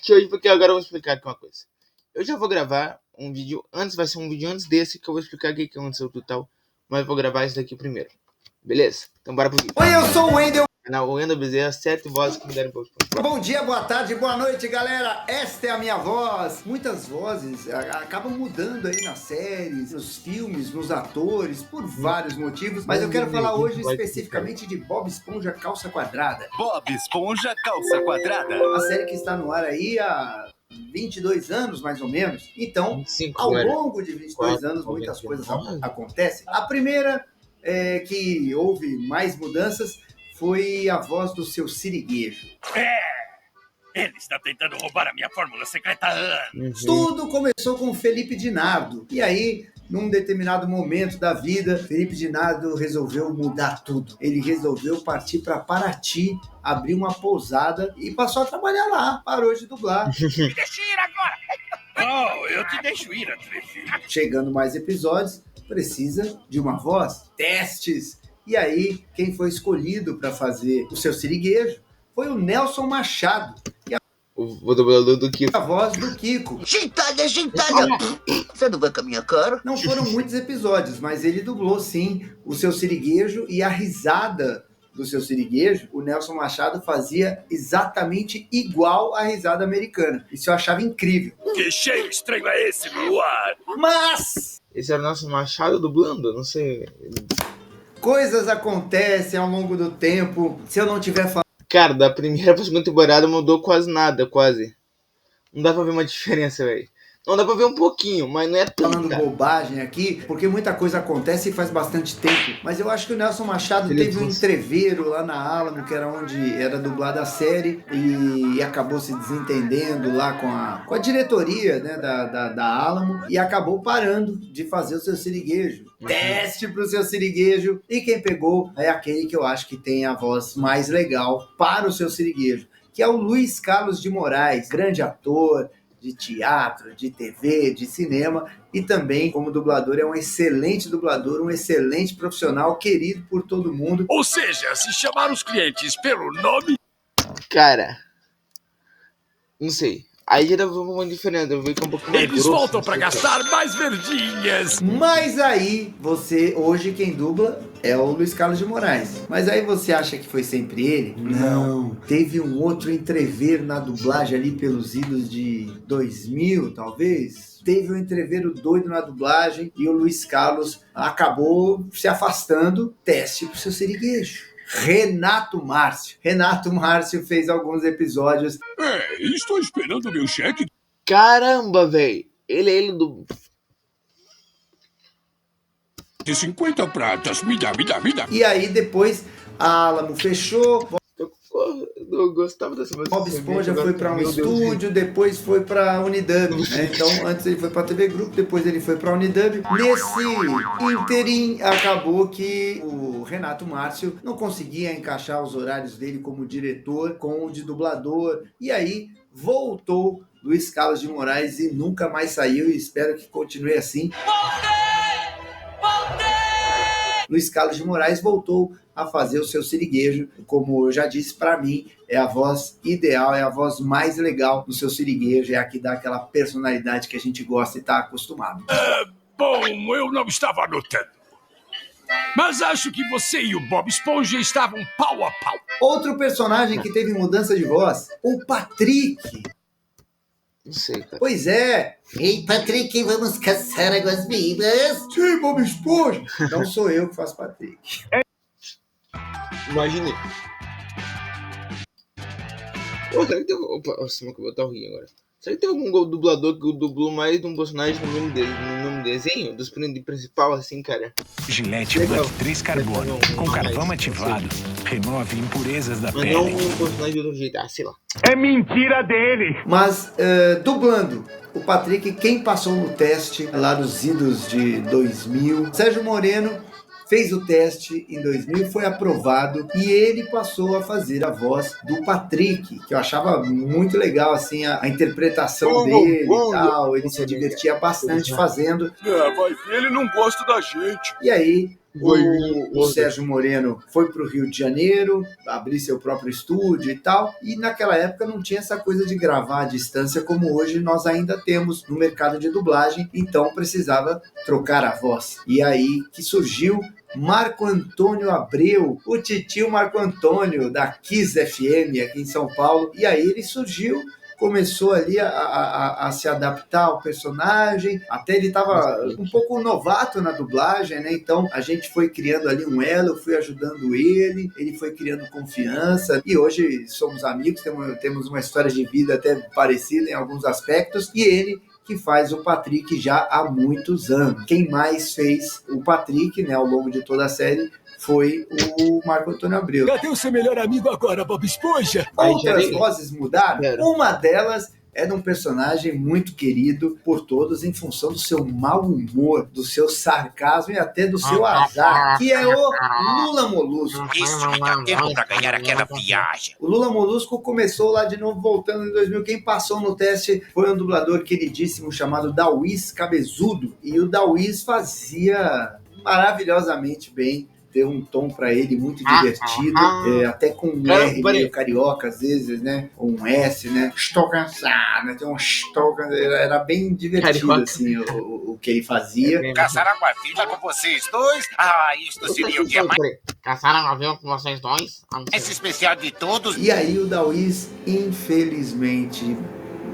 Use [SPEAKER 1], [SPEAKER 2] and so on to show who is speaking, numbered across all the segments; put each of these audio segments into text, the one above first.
[SPEAKER 1] assistir hoje, porque agora eu vou explicar aqui uma coisa. Eu já vou gravar um vídeo antes, vai ser um vídeo antes desse, que eu vou explicar o que aconteceu total. Mas eu vou gravar esse daqui primeiro. Beleza? Então bora pro vídeo.
[SPEAKER 2] Oi, eu sou o Wendel.
[SPEAKER 1] Canal Wendel Bezerra, 7 vozes que me deram Bob Esponja.
[SPEAKER 2] Bom dia, boa tarde, boa noite, galera. Esta é a minha voz. Muitas vozes acabam mudando aí nas séries, nos filmes, nos atores, por vários motivos. Mas eu quero falar hoje especificamente de Bob Esponja Calça Quadrada.
[SPEAKER 3] Bob Esponja Calça Quadrada.
[SPEAKER 2] A série que está no ar aí há 22 anos, mais ou menos. Então,
[SPEAKER 1] 25,
[SPEAKER 2] ao
[SPEAKER 1] velho.
[SPEAKER 2] longo de 22 anos,
[SPEAKER 1] 4,
[SPEAKER 2] muitas
[SPEAKER 1] 29.
[SPEAKER 2] coisas acontecem. A primeira que houve mais mudanças foi a voz do seu Siriguejo.
[SPEAKER 3] Ele está tentando roubar a minha fórmula secreta.
[SPEAKER 2] Tudo começou com o Felipe Dinardo. E aí, num determinado momento da vida, Felipe Dinardo resolveu mudar tudo. Ele resolveu partir para Paraty, abrir uma pousada e passou a trabalhar lá. Parou de dublar.
[SPEAKER 3] Me deixa ir agora. Oh, eu te deixo ir, Atrevido.
[SPEAKER 2] Chegando mais episódios, precisa de uma voz. Testes. E aí, quem foi escolhido para fazer o seu Siriguejo foi o Nelson Machado. E
[SPEAKER 1] O dublador do Kiko.
[SPEAKER 2] a voz do Kiko.
[SPEAKER 4] Gentalha! Você não vai com a minha cara?
[SPEAKER 2] Não foram muitos episódios, mas ele dublou sim o seu Siriguejo, e a risada do seu Siriguejo, o Nelson Machado fazia exatamente igual à risada americana. Isso eu achava incrível.
[SPEAKER 3] Que cheiro estranho é esse no ar?
[SPEAKER 2] Mas
[SPEAKER 1] Esse era o nosso Machado dublando? Não sei.
[SPEAKER 2] coisas acontecem ao longo do tempo. Se eu não tiver falando
[SPEAKER 1] Cara, da primeira pra segunda temporada mudou quase nada, quase. Não dá pra ver uma diferença, velho. Não dá pra ver um pouquinho, mas não é tanto, cara.
[SPEAKER 2] bobagem aqui, porque muita coisa acontece e faz bastante tempo. Mas eu acho que o Nelson Machado
[SPEAKER 1] Ele
[SPEAKER 2] teve um entreveiro lá na Alamo, que era onde era dublada a série, e acabou se desentendendo lá com a diretoria, né, da Alamo, e acabou parando de fazer o seu Siriguejo. Teste pro seu Siriguejo, e quem pegou é aquele que eu acho que tem a voz mais legal para o seu Siriguejo, que é o Luiz Carlos de Moraes, grande ator de teatro, de TV, de cinema, e também como dublador é um excelente dublador, um excelente profissional, querido por todo mundo.
[SPEAKER 3] Ou seja, se chamar os clientes pelo nome...
[SPEAKER 1] Cara, não sei. Aí já dá uma diferença. Eu vi que é um pouco mais
[SPEAKER 3] Eles
[SPEAKER 1] grosso,
[SPEAKER 3] voltam
[SPEAKER 1] não
[SPEAKER 3] pra
[SPEAKER 1] sei.
[SPEAKER 3] gastar mais verdinhas.
[SPEAKER 2] Mas aí, hoje quem dubla é o Luiz Carlos de Moraes. Mas aí você acha que foi sempre ele? Não. Teve um outro entrever na dublagem ali pelos idos de 2000, talvez. Teve um entreveiro doido na dublagem e o Luiz Carlos acabou se afastando. Teste pro seu Siriguejo. Renato Márcio. Renato Márcio fez alguns episódios.
[SPEAKER 3] Estou esperando meu cheque.
[SPEAKER 1] Caramba, velho. Ele do...
[SPEAKER 3] De 50 pratas. Me dá.
[SPEAKER 2] E aí depois a Alamo fechou.
[SPEAKER 1] Eu gostava dessa voz.
[SPEAKER 2] Bob Esponja foi para um estúdio, depois foi para Unidub, né? Então antes ele foi para TV Grupo, depois ele foi para Unidub. Nesse interim acabou que o Renato Márcio não conseguia encaixar os horários dele como diretor com o de dublador, e aí voltou Luiz Carlos de Moraes e nunca mais saiu, e espero que continue assim. Luiz Carlos de Moraes voltou a fazer o seu Siriguejo, como eu já disse, para mim é a voz ideal, é a voz mais legal do seu Siriguejo, é a que dá aquela personalidade que a gente gosta e está acostumado.
[SPEAKER 3] Bom, eu não estava anotando. Mas acho que você e o Bob Esponja estavam pau a pau.
[SPEAKER 2] Outro personagem que teve mudança de voz, o Patrick.
[SPEAKER 1] Não sei, cara.
[SPEAKER 2] Pois é.
[SPEAKER 4] Ei, Patrick, vamos caçar águas vivas?
[SPEAKER 2] Sim, Bob Esponja. Não sou eu que faço Patrick.
[SPEAKER 1] Imagine. Pô, será que teve... Opa, nossa, como é que eu vou botar o rio agora? Será que teve algum dublador que dublou mais de um personagem no mesmo desenho? Dos principal, assim, cara?
[SPEAKER 5] Gillette
[SPEAKER 1] Legal.
[SPEAKER 5] Black 3 Carbono, com carvão ativado, remove impurezas da
[SPEAKER 1] Mas
[SPEAKER 5] pele.
[SPEAKER 1] não um personagem de outro jeito. Ah, sei lá.
[SPEAKER 5] É mentira dele!
[SPEAKER 2] Mas, dublando o Patrick, quem passou no teste lá nos idos de 2000, Sérgio Moreno fez o teste em 2000, foi aprovado e ele passou a fazer a voz do Patrick, que eu achava muito legal, assim, a interpretação dele e tal, ele se divertia bastante fazendo.
[SPEAKER 3] Vai ver, ele não gosta da gente.
[SPEAKER 2] E aí, O Sérgio Moreno foi para o Rio de Janeiro, abrir seu próprio estúdio e tal, e naquela época não tinha essa coisa de gravar à distância como hoje nós ainda temos no mercado de dublagem, então precisava trocar a voz. E aí que surgiu Marco Antônio Abreu, o titio Marco Antônio da Kiss FM aqui em São Paulo, e aí ele surgiu, começou ali a se adaptar ao personagem, até ele estava um pouco novato na dublagem, né? Então a gente foi criando ali um elo, eu fui ajudando ele foi criando confiança, e hoje somos amigos, temos uma história de vida até parecida em alguns aspectos, e ele que faz o Patrick já há muitos anos. Quem mais fez o Patrick, né, ao longo de toda a série, foi o Marco Antônio Abreu.
[SPEAKER 3] Cadê o seu melhor amigo agora, Bob Esponja?
[SPEAKER 2] Outras vozes mudaram. Uma delas é de um personagem muito querido por todos em função do seu mau humor, do seu sarcasmo e até do seu azar, que é o Lula Molusco.
[SPEAKER 6] Isso me dá tempo pra ganhar aquela viagem.
[SPEAKER 2] O Lula Molusco começou lá de novo, voltando em 2000. Quem passou no teste foi um dublador queridíssimo chamado Dauís Cabezudo. E o Dauís fazia maravilhosamente bem, ter um tom para ele muito divertido, até com um R meio carioca às vezes, né? Ou um S, né? Estou cansado, né? Tem um estou cansado. Era bem divertido, carioca, assim, o que ele fazia.
[SPEAKER 6] Caçar água-viva com vocês dois? Ah, isto seria o dia mais...
[SPEAKER 1] Caçar água-viva com vocês dois?
[SPEAKER 6] Esse especial de todos.
[SPEAKER 2] E aí o Dauís, infelizmente,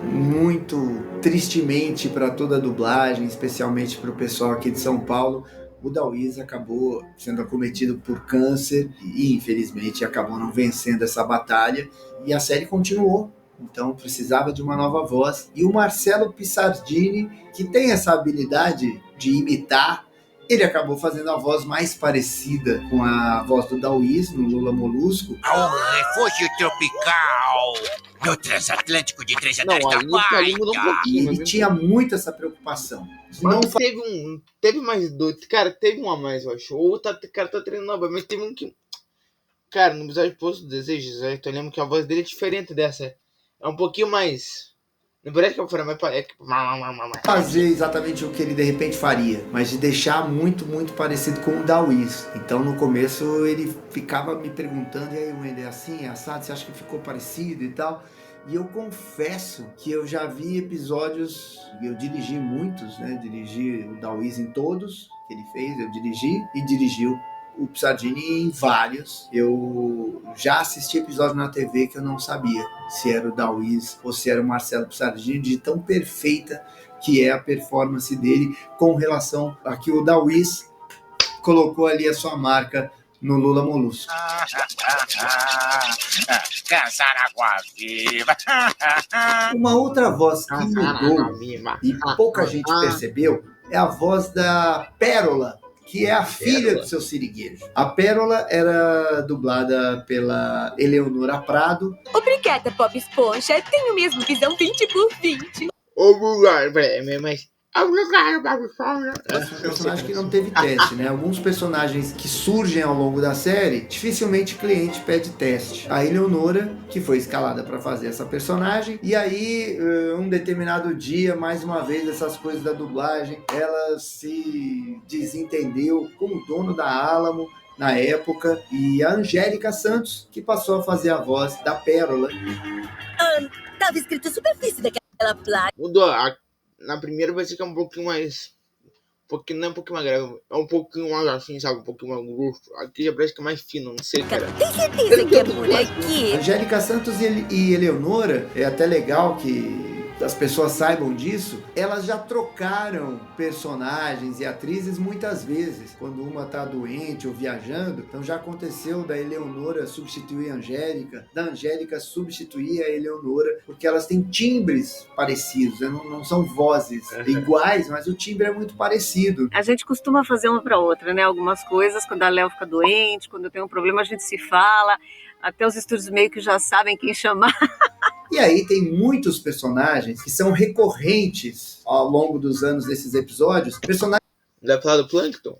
[SPEAKER 2] muito tristemente para toda a dublagem, especialmente para o pessoal aqui de São Paulo, o Dauís acabou sendo acometido por câncer e, infelizmente, acabou não vencendo essa batalha. E a série continuou, então precisava de uma nova voz. E o Marcelo Pissardini, que tem essa habilidade de imitar, ele acabou fazendo a voz mais parecida com a voz do Dauís no Lula Molusco.
[SPEAKER 6] Ao refúgio tropical do transatlântico de 3 andares da Bahia.
[SPEAKER 2] Ele tinha muito essa preocupação.
[SPEAKER 1] Não teve mais dois. Cara, teve um a mais, eu acho. Ou cara tá treinando, mas teve um que... Cara, no episódio Poço dos Desejos, eu lembro que a voz dele é diferente dessa. É um pouquinho mais... Não parece que eu faria, mas
[SPEAKER 2] fazer exatamente o que ele de repente faria, mas de deixar muito, muito parecido com o Dauís. Então no começo ele ficava me perguntando, e aí, Wender, é assim, é assado, você acha que ficou parecido e tal? E eu confesso que eu já vi episódios, eu dirigi muitos, né? Dirigi o Dauís em todos que ele fez, eu dirigi e dirigiu o Pissardini em vários. Eu já assisti episódio na TV que eu não sabia se era o Dauís ou se era o Marcelo Pissardini, de tão perfeita que é a performance dele com relação a que o Dauís colocou ali a sua marca no Lula Molusco.
[SPEAKER 6] Caçar água-viva.
[SPEAKER 2] Uma outra voz que mudou e pouca gente percebeu é a voz da Pérola, que é a filha do seu Siriguejo. A Pérola era dublada pela Eleonora Prado.
[SPEAKER 7] Obrigada, Bob Esponja. Tenho mesmo visão 20 por 20.
[SPEAKER 1] Mas...
[SPEAKER 2] Esse é um personagem que não teve teste, né? Alguns personagens que surgem ao longo da série, dificilmente o cliente pede teste. A Eleonora, que foi escalada para fazer essa personagem, e aí, um determinado dia, mais uma vez, essas coisas da dublagem, ela se desentendeu com o dono da Alamo na época, e a Angélica Santos, que passou a fazer a voz da Pérola.
[SPEAKER 7] Tava escrito superfície daquela placa.
[SPEAKER 1] Mudou. Na primeira vai ser que é um pouquinho mais... não é um pouquinho mais grave. É um pouquinho mais assim, sabe? Um pouquinho mais grosso. Aqui já parece que é mais fino, não sei, cara.
[SPEAKER 7] Tem certeza que é por aqui?
[SPEAKER 2] Angélica Santos e Eleonora, é até legal que as pessoas saibam disso, elas já trocaram personagens e atrizes muitas vezes, quando uma tá doente ou viajando. Então já aconteceu da Eleonora substituir a Angélica, da Angélica substituir a Eleonora, porque elas têm timbres parecidos, né? Não são vozes iguais, mas o timbre é muito parecido.
[SPEAKER 8] A gente costuma fazer uma para outra, né? Algumas coisas, quando a Léo fica doente, quando tem um problema, a gente se fala, até os estúdios meio que já sabem quem chamar.
[SPEAKER 2] E aí tem muitos personagens que são recorrentes ao longo dos anos desses episódios. Personagens
[SPEAKER 1] Vai falar do Plankton?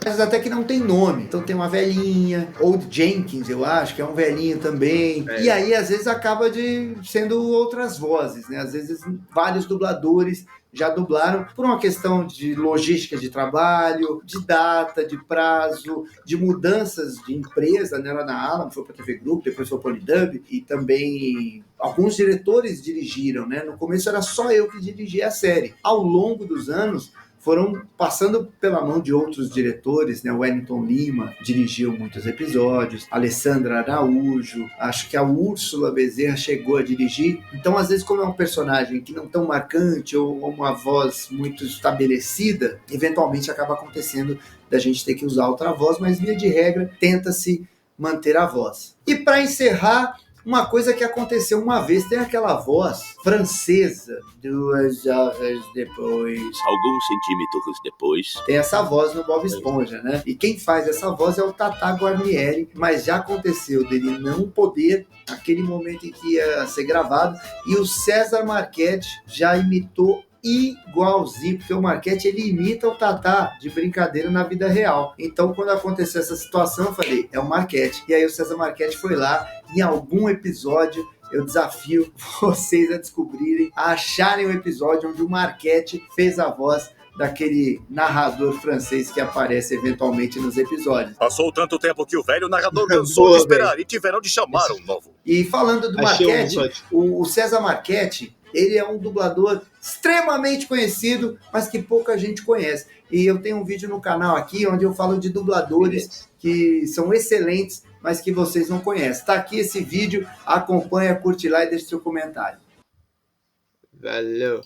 [SPEAKER 2] Mas até que não tem nome. Então tem uma velhinha, Old Jenkins, eu acho, que é um velhinho também. E aí, às vezes, acaba sendo outras vozes, né? Às vezes, vários dubladores já dublaram por uma questão de logística de trabalho, de data, de prazo, de mudanças de empresa, né? Lá na Alamo, foi para a TV Group, depois foi para o Polydub, e também alguns diretores dirigiram, né? No começo era só eu que dirigia a série. Ao longo dos anos, foram passando pela mão de outros diretores, né? O Wellington Lima dirigiu muitos episódios, Alessandra Araújo, acho que a Úrsula Bezerra chegou a dirigir. Então, às vezes, como é um personagem que não tão marcante ou uma voz muito estabelecida, eventualmente acaba acontecendo da gente ter que usar outra voz, mas via de regra tenta-se manter a voz. E para encerrar, uma coisa que aconteceu uma vez, tem aquela voz francesa, 2 horas depois.
[SPEAKER 9] Alguns centímetros depois.
[SPEAKER 2] Tem essa voz no Bob Esponja, né? E quem faz essa voz é o Tata Guarnieri, mas já aconteceu dele não poder, naquele momento em que ia ser gravado, e o César Marchetti já imitou igualzinho, porque o Marchetti ele imita o Tata de brincadeira na vida real. Então, quando aconteceu essa situação, eu falei, é o Marchetti. E aí o César Marchetti foi lá, em algum episódio, eu desafio vocês a descobrirem, a acharem o episódio onde o Marchetti fez a voz daquele narrador francês que aparece eventualmente nos episódios.
[SPEAKER 9] Passou tanto tempo que o velho narrador cansou de esperar e tiveram de chamar um novo.
[SPEAKER 2] E falando do Marchetti, o César Marchetti, ele é um dublador extremamente conhecido, mas que pouca gente conhece. E eu tenho um vídeo no canal aqui onde eu falo de dubladores que são excelentes, mas que vocês não conhecem. Tá aqui esse vídeo, acompanha, curte lá e deixa seu comentário.
[SPEAKER 1] Valeu.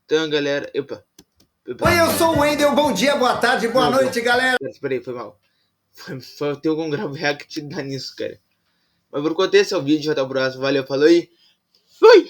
[SPEAKER 1] Então, galera... Opa.
[SPEAKER 2] Oi, eu sou o Wendel, bom dia, boa tarde, boa noite, galera.
[SPEAKER 1] Espera aí, foi mal. Foi ter algum grave react dá nisso, cara. Mas por enquanto esse é o vídeo, até o próximo. Valeu, falou e... Fui!